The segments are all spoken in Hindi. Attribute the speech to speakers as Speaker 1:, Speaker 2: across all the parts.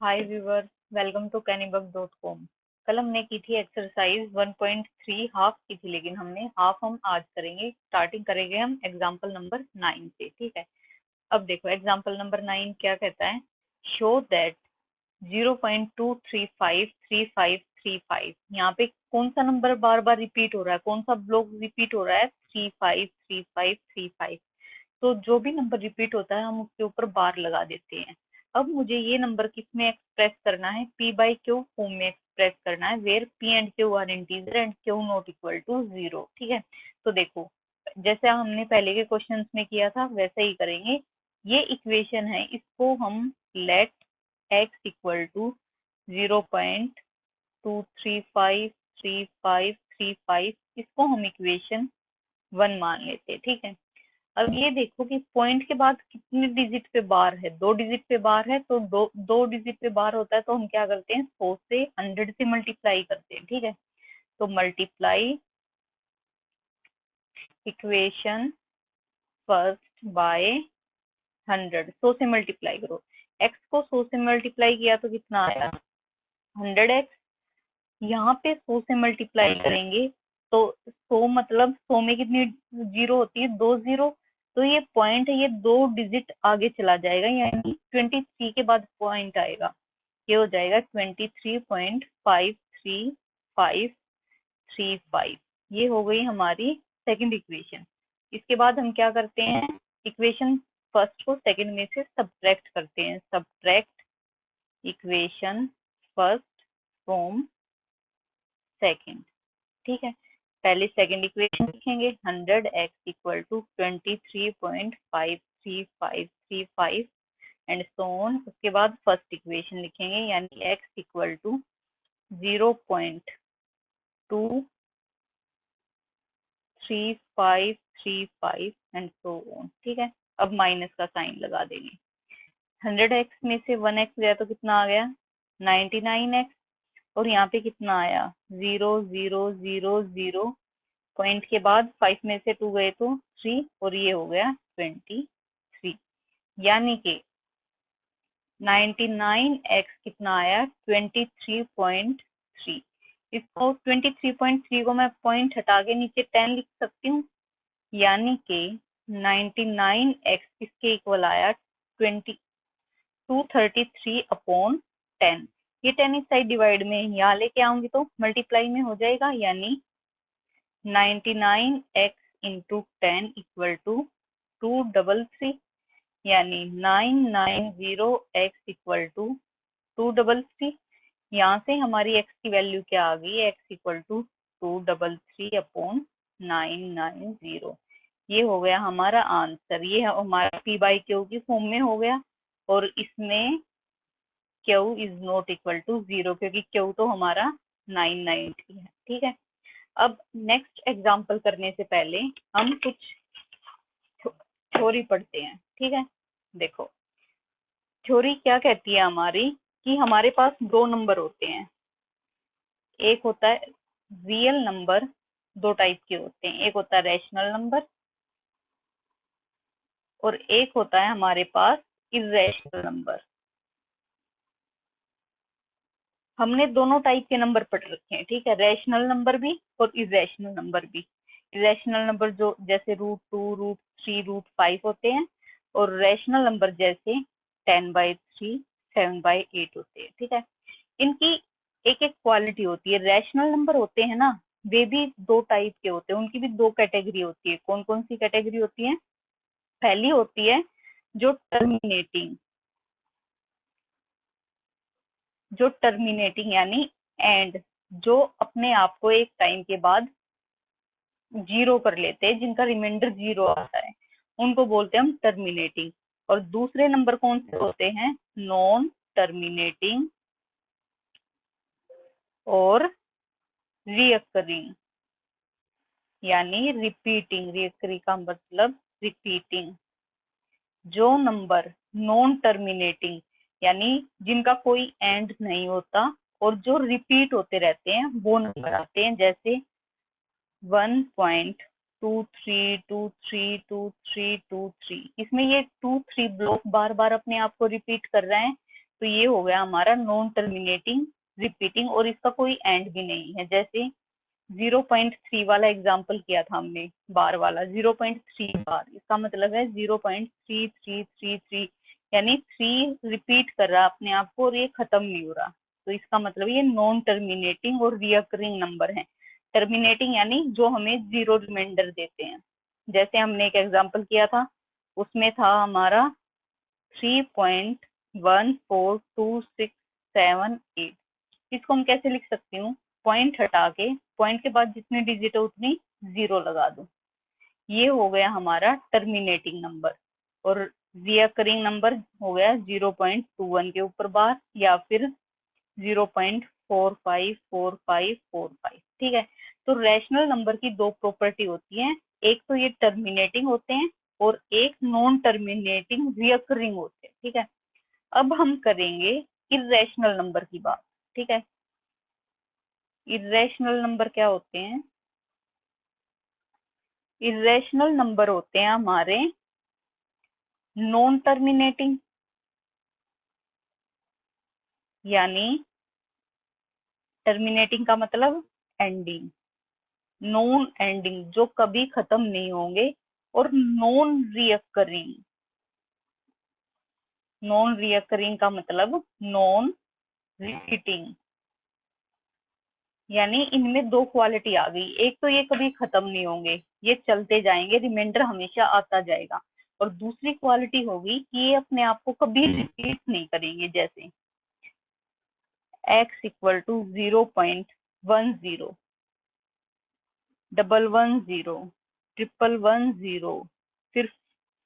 Speaker 1: Hi viewer, welcome to cannybuck.com। कल हमने की थी एक्सरसाइज 1.3 हाफ की थी, लेकिन हमने हाफ हम आज करेंगे। स्टार्टिंग करेंगे हम एग्जांपल नंबर 9 से। ठीक है, अब देखो एग्जांपल नंबर 9 क्या कहता है। Show that 0.2353535। यहाँ पे कौन सा नंबर बार बार रिपीट हो रहा है, कौन सा ब्लॉक रिपीट हो रहा है? 353535। तो जो भी नंबर रिपीट होता है हम उसके ऊपर बार लगा देते हैं। अब मुझे ये नंबर किस में एक्सप्रेस करना है? पी बाई क्यू फॉर्म में एक्सप्रेस करना है, where p and q are integer and q not equal to 0। ठीक है, तो देखो जैसे हमने पहले के क्वेश्चंस में किया था वैसे ही करेंगे। ये इक्वेशन है, इसको हम लेट एक्स इक्वल टू 0.2353535, इसको हम इक्वेशन 1 मान लेते हैं। ठीक है, अब ये देखो कि पॉइंट के बाद कितने डिजिट पे बार है? 2 डिजिट पे बार है, तो दो डिजिट पे बार होता है तो हम क्या करते हैं? 100 से 100 से मल्टीप्लाई करते हैं। ठीक है, तो मल्टीप्लाई इक्वेशन फर्स्ट बाय 100। 100 से मल्टीप्लाई करो, x को 100 से मल्टीप्लाई किया तो कितना आया? 100x। यहाँ पे 100 से मल्टीप्लाई करेंगे तो 100 मतलब 100 में कितनी जीरो होती है? 2 जीरो। तो ये पॉइंट है, ये 2 डिजिट आगे चला जाएगा, यानी 23 के बाद पॉइंट आएगा। ये हो जाएगा 23.53535। ये हो गई हमारी सेकंड इक्वेशन। इसके बाद हम क्या करते हैं? इक्वेशन फर्स्ट को सेकंड में से सब्ट्रैक्ट करते हैं। Subtract equation first from second. ठीक है, पहले सेकंड इक्वेशन लिखेंगे 100x इक्वल टू 23.53535 एंड सो ऑन। उसके बाद फर्स्ट इक्वेशन लिखेंगे, यानी x इक्वल टू 0.23535 एंड सो ऑन। ठीक है, अब माइनस का साइन लगा देंगे। 100x में से 1x गया तो कितना आ गया? 99x। और यहाँ पे कितना आया? 0 0 0 0। पॉइंट के बाद 5 में से 2 गए तो 3, और ये हो गया 23। यानी कि 99x कितना आया? 23.3। इसको 23.3 को मैं पॉइंट हटा के नीचे 10 लिख सकती हूँ, यानी कि 99x इसके इक्वल आया 233/10। ये 10 इस साइड डिवाइड में यहाँ लेके आऊंगी तो मल्टीप्लाई में हो जाएगा, यानी 99x इंटू 10 इक्वल टू 233, यानी 990x इक्वल टू 233। यहाँ से हमारी x की वैल्यू क्या आ गई? x equal to 233/990। ये हो गया हमारा आंसर। ये हमारा p बाई क्यू की फॉर्म में हो गया, और इसमें q is not equal to 0, क्योंकि q तो हमारा 990 है। ठीक है, अब नेक्स्ट एग्जाम्पल करने से पहले हम कुछ थ्योरी पढ़ते हैं। ठीक है, देखो थ्योरी क्या कहती है हमारी, कि हमारे पास 2 नंबर होते हैं। एक होता है रियल नंबर, 2 टाइप के होते हैं, एक होता है रैशनल नंबर और एक होता है हमारे पास इर्रेशनल नंबर। हमने दोनों टाइप के नंबर पढ़ रखे हैं। ठीक है, रैशनल नंबर भी और इर्रेशनल नंबर भी। इर्रेशनल नंबर जो जैसे √2, √3, √5 होते हैं, और रैशनल नंबर जैसे 10/3, 7/8 होते हैं। ठीक है, इनकी एक एक क्वालिटी होती है। रैशनल नंबर होते हैं ना, वे भी 2 टाइप के होते हैं, उनकी भी 2 कैटेगरी होती है। कौन कौन सी कैटेगरी होती है? पहली होती है जो टर्मिनेटिंग यानी एंड, जो अपने आप को एक टाइम के बाद जीरो कर लेते हैं, जिनका रिमाइंडर 0 आता है, उनको बोलते हैं हम टर्मिनेटिंग। और दूसरे नंबर कौन से होते हैं? नॉन टर्मिनेटिंग और रिकरिंग, यानी रिपीटिंग। रिकरिंग का मतलब रिपीटिंग। जो नंबर नॉन टर्मिनेटिंग यानी जिनका कोई एंड नहीं होता और जो रिपीट होते रहते हैं, वो नंबर आते हैं। जैसे 1.23232323, इसमें ये 2 3 ब्लॉक बार बार अपने आप को रिपीट कर रहे हैं, तो ये हो गया हमारा नॉन टर्मिनेटिंग रिपीटिंग, और इसका कोई एंड भी नहीं है। जैसे 0.3 वाला एग्जाम्पल किया था हमने, बार वाला 0.3 बार, इसका मतलब है 0.3333, यानी 3 रिपीट कर रहा अपने आप को और ये खत्म नहीं हो रहा। तो इसका मतलब ये नॉन टर्मिनेटिंग और रिकरिंग नंबर है। टर्मिनेटिंग यानी जो हमें जीरो रिमाइंडर देते हैं। जैसे हमने एक एग्जाम्पल किया था, उसमें था हमारा 3.142678। इसको हम कैसे लिख सकती हूँ, पॉइंट हटा के पॉइंट के बाद जितनी डिजिट है उतनी जीरो लगा दो। ये हो गया हमारा टर्मिनेटिंग नंबर। और रिकरिंग नंबर हो गया 0.21 के ऊपर बार या फिर 0.454545। ठीक है, तो रैशनल नंबर की दो प्रॉपर्टी होती हैं, एक तो ये टर्मिनेटिंग होते हैं और एक नॉन टर्मिनेटिंग रिकरिंग होते हैं। ठीक है, अब हम करेंगे इर्रेशनल नंबर की बात। ठीक है, इर्रेशनल नंबर क्या होते हैं? इर्रेशनल नंबर होते हैं हमारे नॉन टर्मिनेटिंग, यानी टर्मिनेटिंग का मतलब एंडिंग, नॉन एंडिंग जो कभी खत्म नहीं होंगे, और नॉन रिकरिंग। नॉन रिकरिंग का मतलब नॉन रिपीटिंग, यानी इनमें दो क्वालिटी आ गई, एक तो ये कभी खत्म नहीं होंगे, ये चलते जाएंगे, रिमाइंडर हमेशा आता जाएगा, और दूसरी क्वालिटी होगी कि ये अपने आप को कभी रिपीट नहीं करेंगे। जैसे x इक्वल टू 0.10, 110, 111, फिर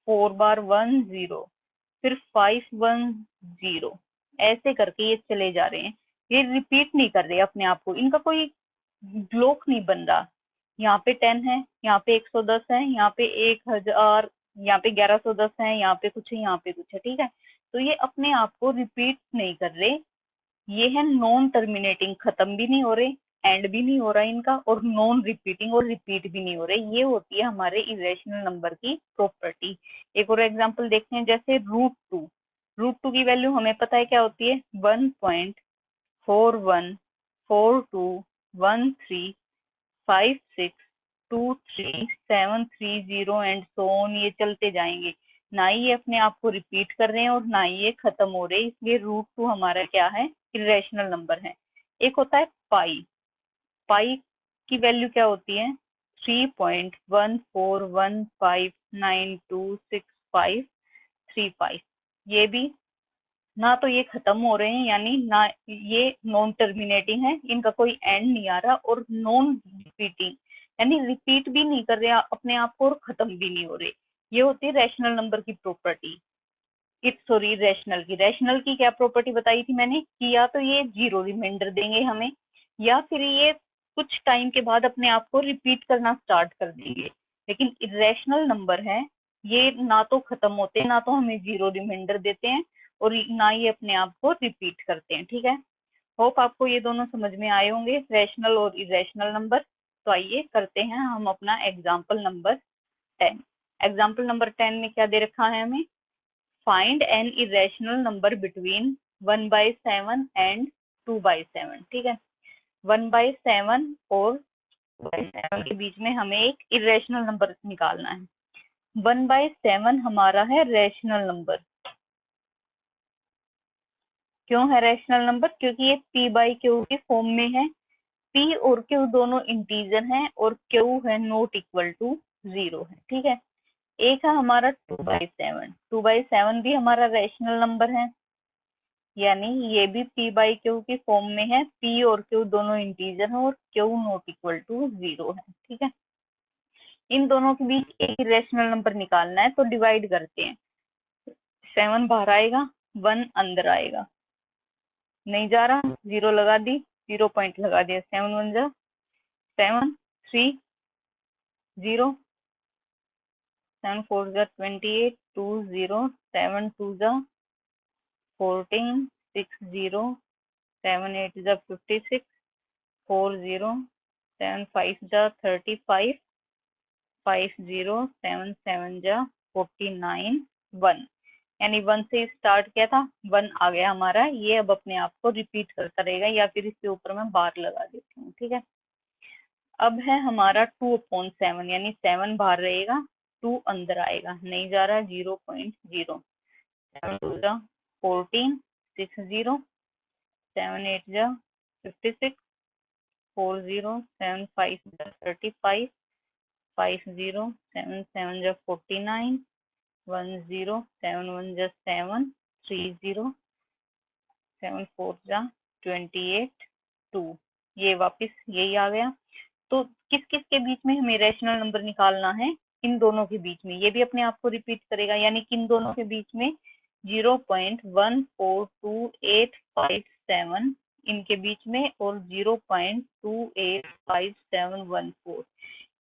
Speaker 1: 4 बार 10, फिर 510, ऐसे करके ये चले जा रहे हैं, ये रिपीट नहीं कर रहे अपने आप को, इनका कोई ब्लॉक नहीं बन रहा। यहाँ पे 10 है, यहाँ पे 110 है, यहाँ पे 1000, यहाँ पे 1110 है, यहाँ पे कुछ है, यहाँ पे कुछ है। ठीक है, तो ये अपने आप को रिपीट नहीं कर रहे, ये है नॉन टर्मिनेटिंग, खत्म भी नहीं हो रहे, एंड भी नहीं हो रहा इनका, और नॉन रिपीटिंग और रिपीट भी नहीं हो रहे। ये होती है हमारे इरेशनल नंबर की प्रॉपर्टी। एक और एग्जांपल देखते हैं, जैसे √2। √2 की वैल्यू हमें पता है क्या होती है, 1.414213562370 एंड सो ऑन, ये चलते जाएंगे। ना ही ये अपने आप को रिपीट कर रहे हैं और ना ही ये खत्म हो रहे, इसलिए √2 हमारा क्या है, इरेशनल नंबर है। एक होता है पाई। पाई की वैल्यू क्या होती है, 3.1415926535। ये भी ना तो ये खत्म हो रहे हैं, यानी ना ये नॉन टर्मिनेटिंग है, इनका कोई एंड नहीं आ रहा, और नॉन रिपीटिंग यानी रिपीट भी नहीं कर रहे अपने आप को और खत्म भी नहीं हो रहे। ये होती है रैशनल नंबर की प्रॉपर्टी। सॉरी, रैशनल की क्या प्रॉपर्टी बताई थी मैंने, कि या तो ये जीरो रिमाइंडर देंगे हमें, या फिर ये कुछ टाइम के बाद अपने आप को रिपीट करना स्टार्ट कर देंगे। लेकिन इरेशनल नंबर है, ये ना तो खत्म होते हैं, ना तो हमें जीरो रिमाइंडर देते हैं, और ना ये अपने आप को रिपीट करते हैं। ठीक है, होप आपको ये दोनों समझ में आए होंगे, रैशनल और इरेशनल नंबर। तो आइए करते हैं हम अपना एग्जाम्पल नंबर 10। एग्जाम्पल नंबर 10 में क्या दे रखा है हमें, find an irrational number between 1/7 and 2/7। ठीक है, 1/7 और 2/7 के बीच में हमें एक इरेशनल नंबर निकालना है। 1/7 हमारा है रैशनल नंबर। क्यों है रैशनल नंबर, क्योंकि ये p/q की फॉर्म में है। p और q दोनों इंटीजर हैं और q है नॉट इक्वल टू 0 है। ठीक है, एक है हमारा 2/7, 2/7 भी हमारा रैशनल नंबर है, यानी ये भी p/q की फॉर्म में है, p और q दोनों इंटीजर हैं और q नॉट इक्वल टू 0 है। ठीक है, इन दोनों के बीच एक रैशनल नंबर निकालना है, तो डिवाइड करते हैं। 7 बाहर आएगा, 1 अंदर आएगा, नहीं जा रहा, 0 लगा दी, 0 पॉइंट लगा दिया, 7 1 जा 7, 3 0, 7 4 जा 28, 2 0, 7 2 जा 14, 6 0, 7 8 जा 56, 4 0, 7 5 जा 35, 5 0, 7 7 जा 49, 1। यानी 1 से स्टार्ट किया था, 1 आ गया हमारा, ये अब अपने आप को रिपीट करता रहेगा, या फिर इसके ऊपर मैं बार लगा देती हूँ, ठीक है। अब है हमारा 2/7, यानी 7 बाहर रहेगा, 2 अंदर आएगा, नहीं जा रहा, 0.0, 7 2 जा 14, 6 0, 7 8 जा 56, 4 0, 7 5 जा 35, 5 0, 7 7 जा 49, 1 0, 7 1 जा 7, 3 0, 7 4 जा 28, 2, ये वापस यही आ गया। तो किस किस के बीच में हमें रैशनल नंबर निकालना है? इन दोनों के बीच में, ये भी अपने आप को रिपीट करेगा, यानी किन दोनों के बीच में, 0.142857 इनके बीच में, और 0.285714,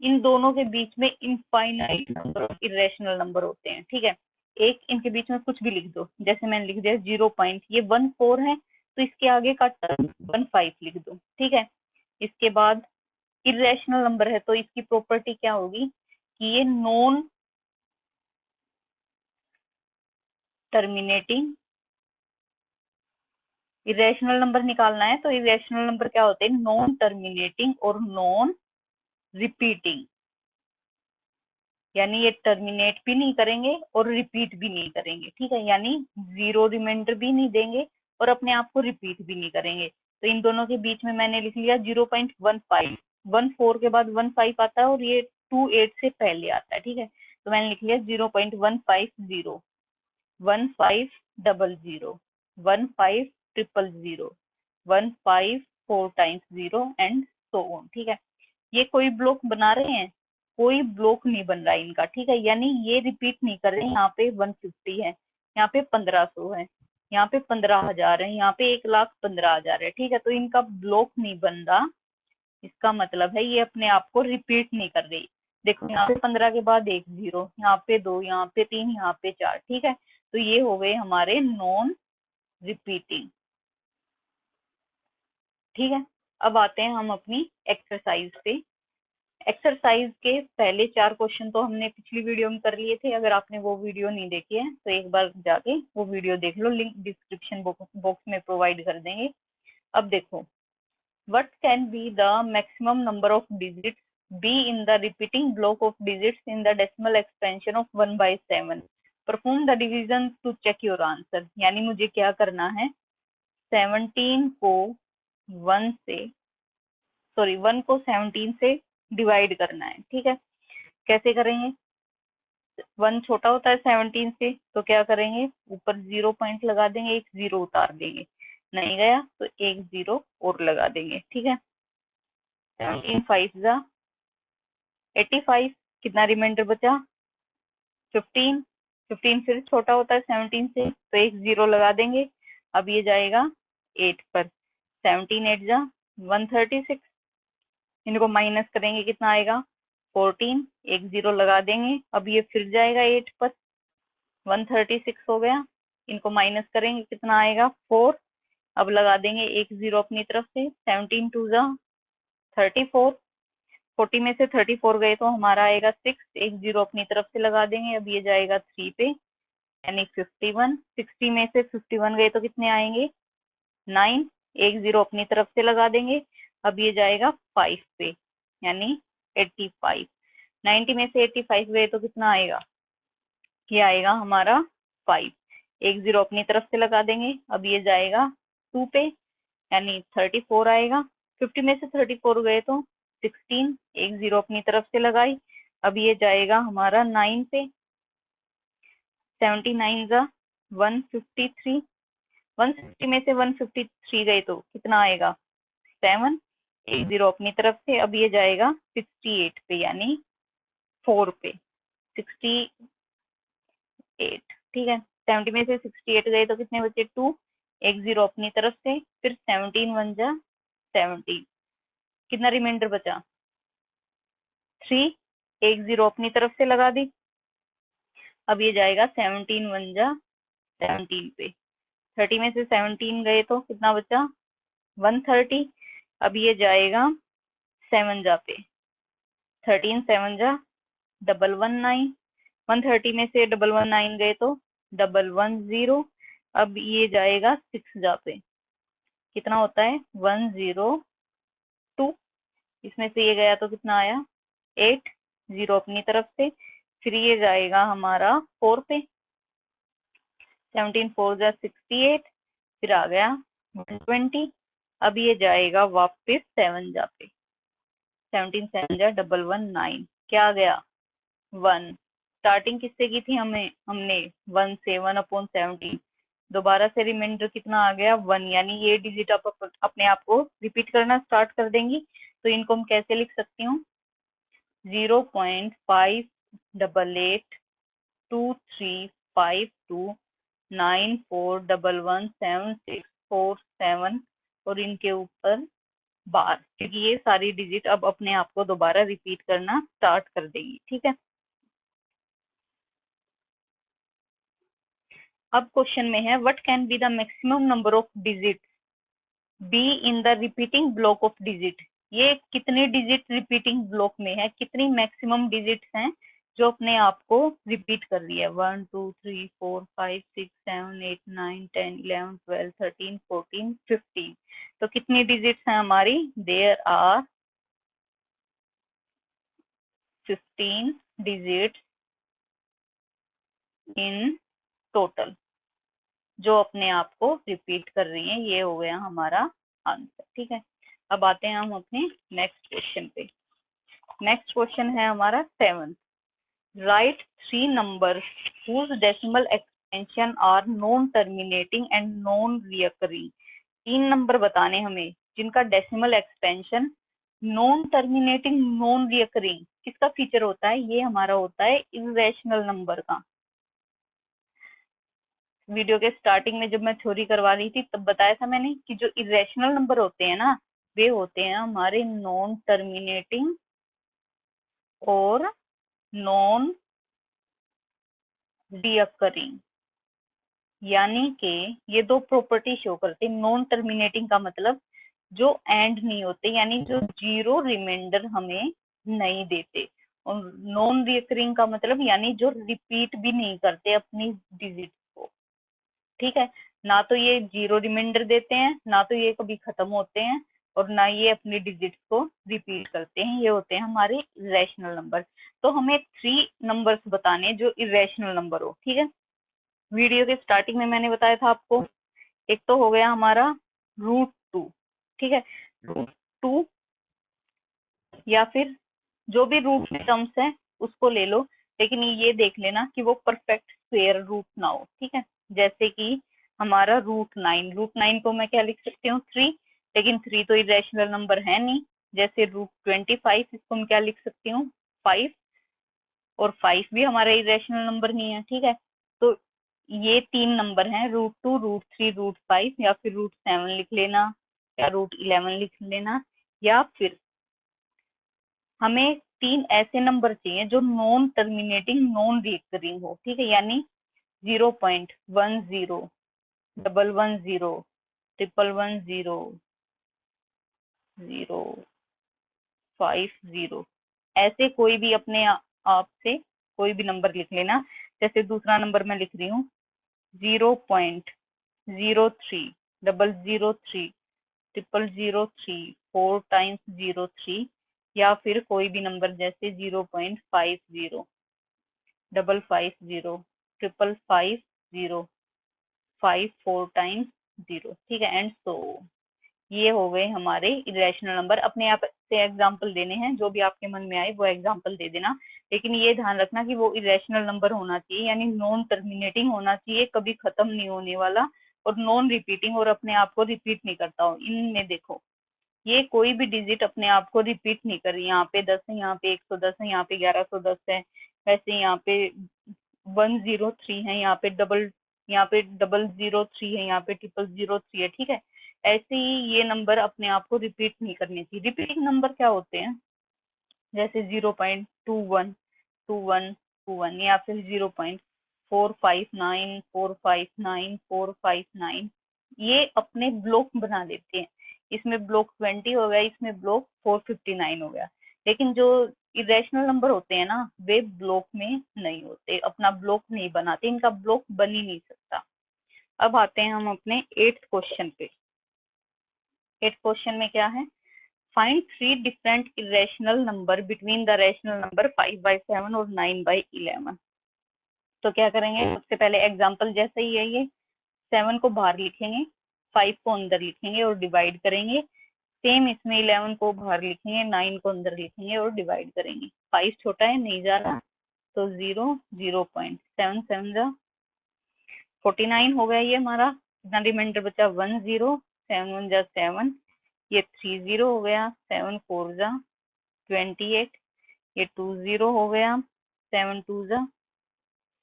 Speaker 1: इन दोनों के बीच में infinite number of irrational number होते हैं, ठीक है। एक इनके बीच में कुछ भी लिख दो, जैसे मैंने लिख दिया 0 पॉइंट, ये 14 है, तो इसके आगे का टर्म 15 लिख दो, ठीक है। इसके बाद इरेशनल नंबर है, तो इसकी प्रॉपर्टी क्या होगी कि ये नॉन टर्मिनेटिंग, इरेशनल नंबर निकालना है तो इरेशनल नंबर क्या होते हैं, नॉन टर्मिनेटिंग और नॉन रिपीटिंग, यानी ये टर्मिनेट भी नहीं करेंगे और रिपीट भी नहीं करेंगे, ठीक है, यानी जीरो रिमाइंडर भी नहीं देंगे और अपने आप को रिपीट भी नहीं करेंगे। तो इन दोनों के बीच में मैंने लिख लिया 0.15, 14 के बाद 15 आता है और ये 28 से पहले आता है, ठीक है, तो मैंने लिख लिया 0.150, 1500, 15000, 15 4 टाइम्स 0 एंड सो ऑन, ठीक है। ये कोई ब्लॉक बना रहे हैं, कोई ब्लॉक नहीं बन रहा है इनका, ठीक है, यानी ये रिपीट नहीं कर रहे हैं। यहाँ पे 150 है, यहाँ पे 1500 है, यहाँ पे 15,000 है, यहाँ पे 1,15,000 है, ठीक है, तो इनका ब्लॉक नहीं बन रहा, इसका मतलब है ये अपने आप को रिपीट नहीं कर रही। देखो यहाँ पे 15 के बाद एक 0, यहाँ पे 2, यहाँ पे 3, यहाँ पे 4, ठीक है, तो ये हो गए हमारे नॉन रिपीटिंग, ठीक है। अब आते हैं हम अपनी एक्सरसाइज पे। एक्सरसाइज के पहले 4 क्वेश्चन तो हमने पिछली वीडियो में कर लिए थे, अगर आपने वो वीडियो नहीं देखी है तो एक बार जाके वो वीडियो देख लो, लिंक डिस्क्रिप्शन बॉक्स में प्रोवाइड कर देंगे। अब देखो, what can be the maximum number of digits be in the repeating block of digits in the decimal expansion of 1/7, perform the division to check your answer, यानी मुझे क्या करना है, 17 को 1 से, सॉरी 1 को 17 से डिवाइड करना है, ठीक है। कैसे करेंगे, 1 छोटा होता है 17 से, तो क्या करेंगे, ऊपर 0 पॉइंट लगा देंगे, एक 0 उतार देंगे, नहीं गया तो एक 0 और लगा देंगे, ठीक है। 17 5 जा 85, कितना रिमाइंडर बचा, 15, 15 फिर छोटा होता है 17 से, तो एक 0 लगा देंगे, अब ये जाएगा 8 पर, 17 8 जा 136, इनको माइनस करेंगे कितना आएगा, 14, एक 0 लगा देंगे, अब ये फिर जाएगा 8 पर, 136 हो गया, इनको माइनस करेंगे कितना आएगा, 4, अब लगा देंगे एक 0 अपनी तरफ से, 17 2 जा 34, 40 में से 34 गए तो हमारा आएगा 6, एक 0 अपनी तरफ से लगा देंगे, अब ये जाएगा 3 पे, यानी 51, 60 में से 51 गए तो कितने आएंगे, 9, एक 0 अपनी तरफ से लगा देंगे, अब ये जाएगा 5 पे, यानी 85, 90 में से 85 गए तो कितना आएगा, ये आएगा हमारा 5, एक 0 अपनी तरफ से लगा देंगे, अब ये जाएगा 2 पे, यानी 34 आएगा, 50 में से 34 गए तो 16, एक 0 अपनी तरफ से लगाई, अब ये जाएगा हमारा 9 पे, 79 जा 153, 160 में से 153 गए तो कितना आएगा, 7, एक 0 अपनी तरफ से, अब ये जाएगा 68 पे, यानी 4 पे, 68, ठीक है, 70 में से 68 गए तो कितने बचे, 2, एक 0 अपनी तरफ से, फिर 17 1 जा 17, कितना रिमाइंडर बचा, 3, एक 0 अपनी तरफ से लगा दी, अब ये जाएगा 17 1 जा 17 पे, 30 में से 17 गए तो कितना बचा, 130, अब ये जाएगा 7 जा पे, 13 7 जा 119, 130 में से 119 गए तो 110। अब ये जाएगा 6 जा पे, कितना होता है 102। इसमें से ये गया तो कितना आया 8, 0 अपनी तरफ से। फिर ये जाएगा हमारा 4 पे, 17 4 जा 68, फिर आ गया 120। अब ये जाएगा वापस 7 जा पे, 17 7 जा 119, क्या आ गया 1। स्टार्टिंग किससे की थी हमने 1 से, 1/17। दोबारा से रिमाइंडर कितना आ गया 1, यानी ये डिजिट आप अपने आप को रिपीट करना स्टार्ट कर देंगी। तो इनको हम कैसे लिख सकती हूँ, 0.5888235294117647 और इनके ऊपर बार, क्योंकि ये सारी डिजिट अब अपने आप को दोबारा रिपीट करना स्टार्ट कर देगी। ठीक है, अब क्वेश्चन में है what can be the maximum number of digit be in the repeating block of digit. ये कितने डिजिट रिपीटिंग ब्लॉक में है, कितनी मैक्सिमम डिजिट्स हैं जो अपने आप को रिपीट कर रही है। 1 2 3 4 5 6 7 8 9 10 11 12 13 14 15। तो कितनी डिजिट्स हैं हमारी, there are 15 digits in total जो अपने आप को रिपीट कर रही हैं। ये हो गया हमारा आंसर। ठीक है, अब आते हैं हम अपने नेक्स्ट क्वेश्चन पे। नेक्स्ट क्वेश्चन है हमारा 7th। Right 3 number whose decimal extension are non terminating and non reoccurring। 3 number बताने हमें जिनका decimal extension non terminating non recurring किसका फीचर होता है, ये हमारा होता है इरेशनल नंबर का। वीडियो के स्टार्टिंग में जब मैं थ्योरी करवा रही थी तब बताया था मैंने कि जो इरेशनल नंबर होते हैं ना, वे होते हैं हमारे नॉन टर्मिनेटिंग और नॉन रियकरिंग। यानी कि ये दो प्रॉपर्टी शो करते हैं। नॉन टर्मिनेटिंग का मतलब जो एंड नहीं होते, यानी जो जीरो रिमाइंडर हमें नहीं देते, और नॉन रियकरिंग का मतलब यानी जो रिपीट भी नहीं करते अपनी डिजिट को। ठीक है, ना तो ये जीरो रिमाइंडर देते हैं, ना तो ये कभी खत्म होते हैं, और ना ये अपनी डिजिट्स को रिपीट करते हैं। ये होते हैं हमारे इरेशनल नंबर। तो हमें 3 नंबर्स बताने जो इरेशनल नंबर हो। ठीक है, वीडियो के स्टार्टिंग में मैंने बताया था आपको, एक तो हो गया हमारा √2। ठीक है, √2 या फिर जो भी रूट में टर्म्स है उसको ले लो, लेकिन ये देख लेना कि वो परफेक्ट स्क्वायर रूट ना हो। ठीक है, जैसे कि हमारा √9 को मैं क्या लिख सकती हूँ 3, लेकिन 3 तो इरेशनल नंबर है नहीं। जैसे √25 इसको मैं क्या लिख सकती हूँ 5, और 5 भी हमारा इरेशनल नंबर नहीं है। ठीक है, तो ये 3 नंबर हैं √2 √3 √5, या फिर √7 लिख लेना, या √11 लिख लेना, या फिर हमें 3 ऐसे नंबर चाहिए जो नॉन टर्मिनेटिंग नॉन रिकरिंग हो। ठीक है, यानी 0.10 110 111 050, ऐसे कोई भी अपने आप से कोई भी नंबर लिख लेना। जैसे दूसरा नंबर मैं लिख रही हूँ 0.03 003 0003 4 टाइम्स 03, या फिर कोई भी नंबर जैसे 0.50 550 550 5 4 टाइम्स 0। ठीक है, एंड सो ये हो गए हमारे इरेशनल नंबर। अपने आप से एग्जाम्पल देने हैं, जो भी आपके मन में आए वो एग्जाम्पल दे देना, लेकिन ये ध्यान रखना कि वो इरेशनल नंबर होना चाहिए, यानी नॉन टर्मिनेटिंग होना चाहिए, कभी खत्म नहीं होने वाला, और नॉन रिपीटिंग और अपने आप को रिपीट नहीं करता हो। इनमें देखो ये कोई भी डिजिट अपने आप को रिपीट नहीं कर रही। यहाँ पे 10 है, यहाँ पे 110 है, यहाँ पे 1110 है, वैसे यहाँ पे 103 है, यहाँ पे 003 है, यहाँ पे 0003 है। ठीक है, ऐसे ही ये नंबर अपने आप को रिपीट नहीं करने चाहिए। रिपीटिंग नंबर क्या होते हैं, जैसे 0.21 या फिर 0.459459 ये अपने ब्लॉक बना देते हैं। इसमें ब्लॉक 20 हो गया, इसमें ब्लॉक 459 हो गया। लेकिन जो इरेशनल नंबर होते हैं ना, वे ब्लॉक में नहीं होते, अपना ब्लॉक नहीं बनाते, इनका ब्लॉक बन ही नहीं सकता। अब आते हैं हम अपने 8th क्वेश्चन पे। 8th क्वेश्चन में क्या है, find 3 different irrational number between the rational number 5/7 और 9/11। तो क्या करेंगे, सबसे पहले एग्जाम्पल जैसा ही है ये, 7 को बाहर लिखेंगे, 5 को अंदर लिखेंगे और डिवाइड करेंगे। सेम इसमें 11 को बाहर लिखेंगे, 9 को अंदर लिखेंगे और डिवाइड करेंगे। 5 छोटा है, नहीं जा रहा, तो 0, 0.7 7 जा 49 हो गया ये हमारा। कितना रिमाइंडर बचा, 1 0, 7 1 जा 7, ये 3 0 हो गया, 7 4 जा 28, ये 2 0 हो गया, 7 2 जा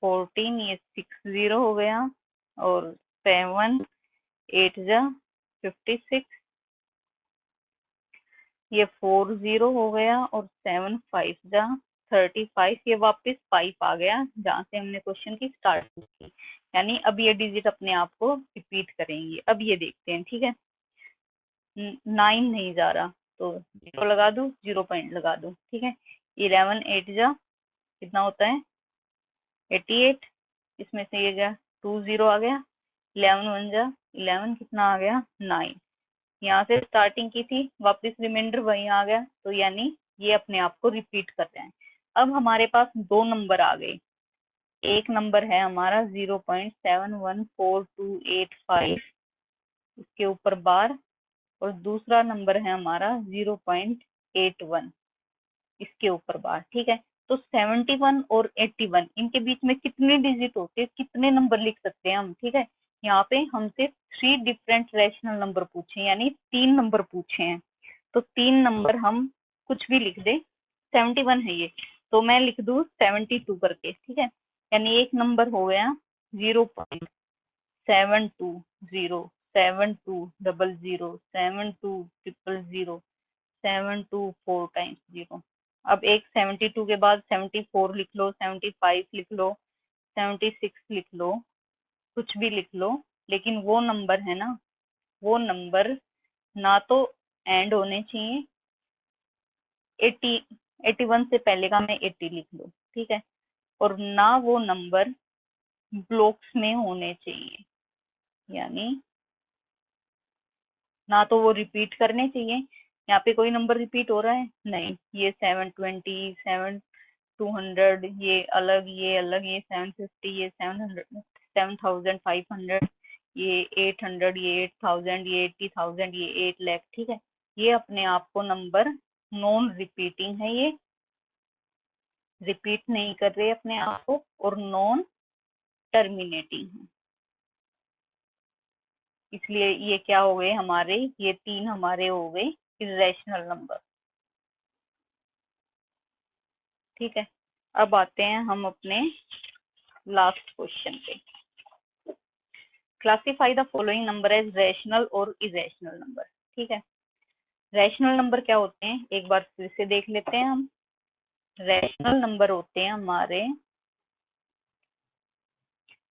Speaker 1: 14, ये 6 0 हो गया, और 7 8 जा 56, ये 4 0 हो गया, और 7 5 जा 35, ये वापस 5 आ गया जहां से हमने क्वेश्चन की स्टार्ट की। यानी अब ये डिजिट अपने आप को रिपीट करेंगे। अब ये देखते हैं, ठीक है, 9 नहीं जा रहा, तो 0 लगा दूं, 0 पॉइंट लगा दूं, ठीक है। 11 8 जा कितना होता है, 88, इसमें से ये जा 2 0 आ गया, 11 1 जा 11, कितना आ गया, 9। यहाँ से स्टार्टिंग की थी, वापस रिमाइंडर वहीं आ गया, तो यानी ये अपने आप को रिपीट कर रहे हैं। अब हमारे पास 2 नंबर आ गए। एक नंबर है हमारा 0.714285, इसके ऊपर बार, और दूसरा नंबर है हमारा 0.81, इसके ऊपर बार, ठीक है। तो 71 और 81, इनके बीच में कितने डिजिट होते हैं, कितने नंबर लिख सकते हैं हम, ठीक है। यहाँ पे हमसे 3 डिफरेंट रैशनल नंबर पूछे, यानी 3 नंबर पूछे हैं, तो 3 नंबर हम कुछ भी लिख दे। 71 है ये, तो मैं लिख दू 72 करके, ठीक है। यानी एक नंबर हो गया 0.72 7200 7200 724 टाइम्स 0। अब एक 72 के बाद 74 लिख लो, 75 लिख लो, 76 लिख लो, कुछ भी लिख लो, लेकिन वो नंबर है ना, वो नंबर ना तो एंड होने चाहिए, 80 81 से पहले का मैं 80 लिख लो, ठीक है, और ना वो नंबर ब्लॉक्स में होने चाहिए, यानी ना तो वो रिपीट करने चाहिए। यहाँ पे कोई नंबर रिपीट हो रहा है, नहीं, ये 720 7,200, ये अलग, ये 750, ये 700 7,500, ये 800, ये 8,000, ये 80,000, ये 8 लाख, ठीक है। ये अपने आप को नंबर नॉन रिपीटिंग है, ये रिपीट नहीं कर रहे अपने आप को, और नॉन टर्मिनेटिंग है, इसलिए ये क्या हो गए हमारे, ये 3 हमारे हो गए इरेशनल नंबर, ठीक है। अब आते हैं हम अपने लास्ट क्वेश्चन पे। Classify the following number as rational और इरेशनल नंबर, ठीक है। रैशनल नंबर क्या होते हैं, एक बार फिर से देख लेते हैं हम। रैशनल नंबर होते हैं हमारे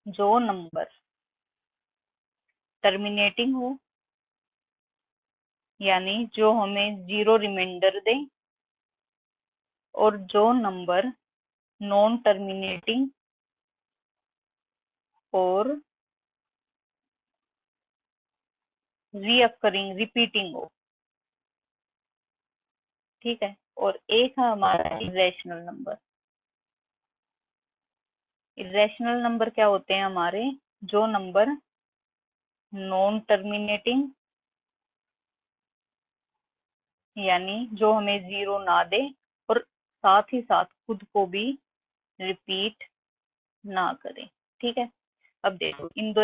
Speaker 1: जो नंबर टर्मिनेटिंग हो, यानी जो हमें 0 रिमाइंडर दे, और जो नंबर नॉन टर्मिनेटिंग और रीअकरिंग रिपीटिंग हो, ठीक है। और एक है हमारा इरेशनल नंबर। इरेशनल नंबर क्या होते हैं हमारे, जो नंबर नॉन टर्मिनेटिंग, यानी जो हमें 0 ना दे, और साथ ही साथ खुद को भी रिपीट ना करे, ठीक है। अब देखो इन दो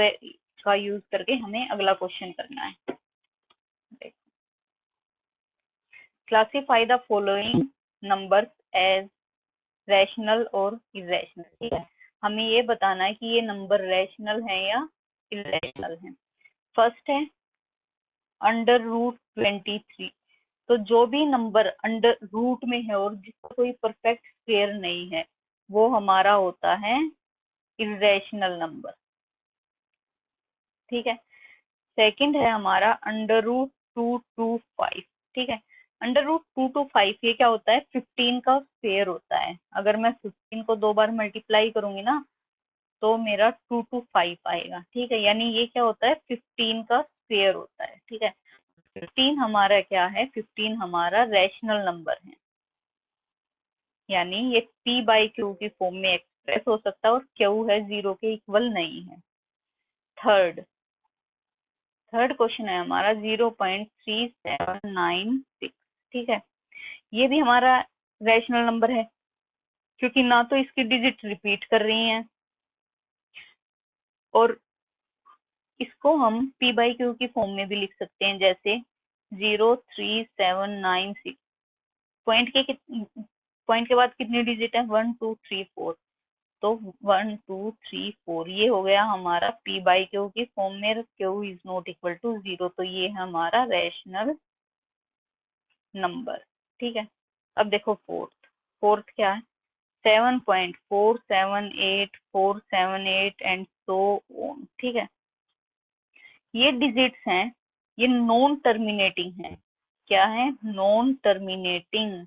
Speaker 1: का यूज करके हमें अगला क्वेश्चन करना है। Classify the following numbers as rational और इरेशनल, ठीक है। हमें ये बताना है कि ये नंबर रैशनल है या इरेशनल है। फर्स्ट है √23, तो जो भी नंबर अंडर रूट में है और जिसका कोई परफेक्ट स्क्वायर नहीं है, वो हमारा होता है इरेशनल नंबर, ठीक है। सेकंड है हमारा √225, ठीक है। √2 to 5 ये क्या होता है, 15 का स्क्वायर होता है। अगर मैं 15 को 2 बार मल्टीप्लाई करूंगी ना तो मेरा 2 to 5 आएगा, ठीक है। यानी ये क्या होता है, 15 का स्क्वायर होता है, ठीक है। 15 हमारा क्या है, 15 हमारा रैशनल नंबर है, यानी ये p/q की फॉर्म में एक्सप्रेस हो सकता है और q है 0 के इक्वल नहीं है। थर्ड क्वेश्चन है हमारा 0.3796, ठीक है। ये भी हमारा रैशनल नंबर है क्योंकि ना तो इसकी डिजिट रिपीट कर रही हैं और इसको हम p/q की फॉर्म में भी लिख सकते हैं, जैसे 03796। पॉइंट के बाद कितनी डिजिट है, 1 2 3 4, तो 1 2 3 4 ये हो गया हमारा p/q की फॉर्म में, q is not equal to 0, तो ये है हमारा रैशनल नंबर, ठीक है। अब देखो फोर्थ क्या है, 7.478478 एंड सो ऑन, ठीक है। ये डिजिट्स हैं, ये नॉन टर्मिनेटिंग है। क्या है, नॉन टर्मिनेटिंग,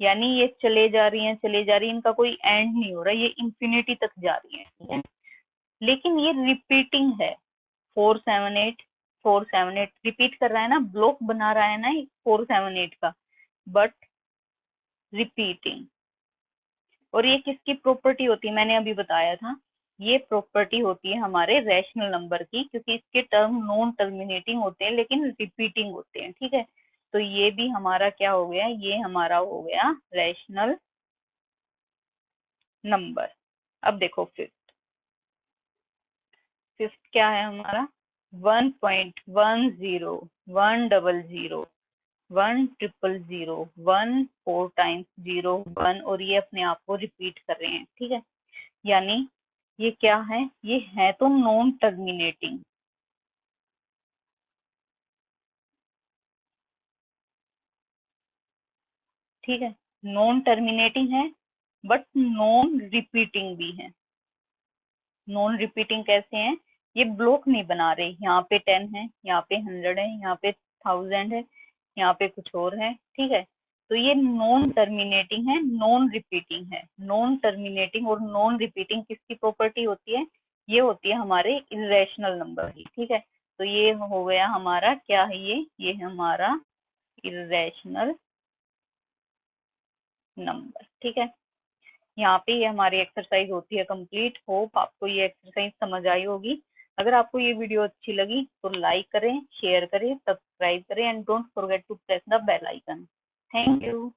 Speaker 1: यानी ये चले जा रही हैं, इनका कोई एंड नहीं हो रहा, ये इंफिनिटी तक जा रही है, ठीक है। लेकिन ये रिपीटिंग है, 478 रिपीट कर रहा है ना, ब्लॉक बना रहा है ना 478 का, बट रिपीटिंग। और ये किसकी प्रॉपर्टी होती है, मैंने अभी बताया था, ये प्रॉपर्टी होती है हमारे रैशनल नंबर की, क्योंकि इसके टर्म नॉन टर्मिनेटिंग होते हैं लेकिन रिपीटिंग होते हैं, ठीक है। तो ये भी हमारा क्या हो गया, ये हमारा हो गया रैशनल नंबर। अब देखो फिफ्थ क्या है हमारा, 1.10 100 1000 1 4 टाइम्स 0 1, और ये अपने आप को रिपीट कर रहे हैं, ठीक है। यानी ये क्या है, ये है तो नॉन टर्मिनेटिंग, ठीक है। नॉन टर्मिनेटिंग है बट नॉन रिपीटिंग भी है। नॉन रिपीटिंग कैसे हैं, ये ब्लॉक नहीं बना रहे, यहाँ पे 10 है, यहाँ पे 100 है, यहाँ पे 1000 है, यहाँ पे कुछ और है, ठीक है। तो ये नॉन टर्मिनेटिंग है, नॉन रिपीटिंग है। नॉन टर्मिनेटिंग और नॉन रिपीटिंग किसकी प्रॉपर्टी होती है, ये होती है हमारे इरेशनल नंबर की, ठीक है। तो ये हो गया हमारा क्या है, ये हमारा इरेशनल नंबर, ठीक है। यहाँ पे ये हमारी एक्सरसाइज होती है कंप्लीट। होप आपको ये एक्सरसाइज समझ आई होगी। अगर आपको ये वीडियो अच्छी लगी तो लाइक करें, शेयर करें, सब्सक्राइब करें and don't forget to press the bell icon. Thank you.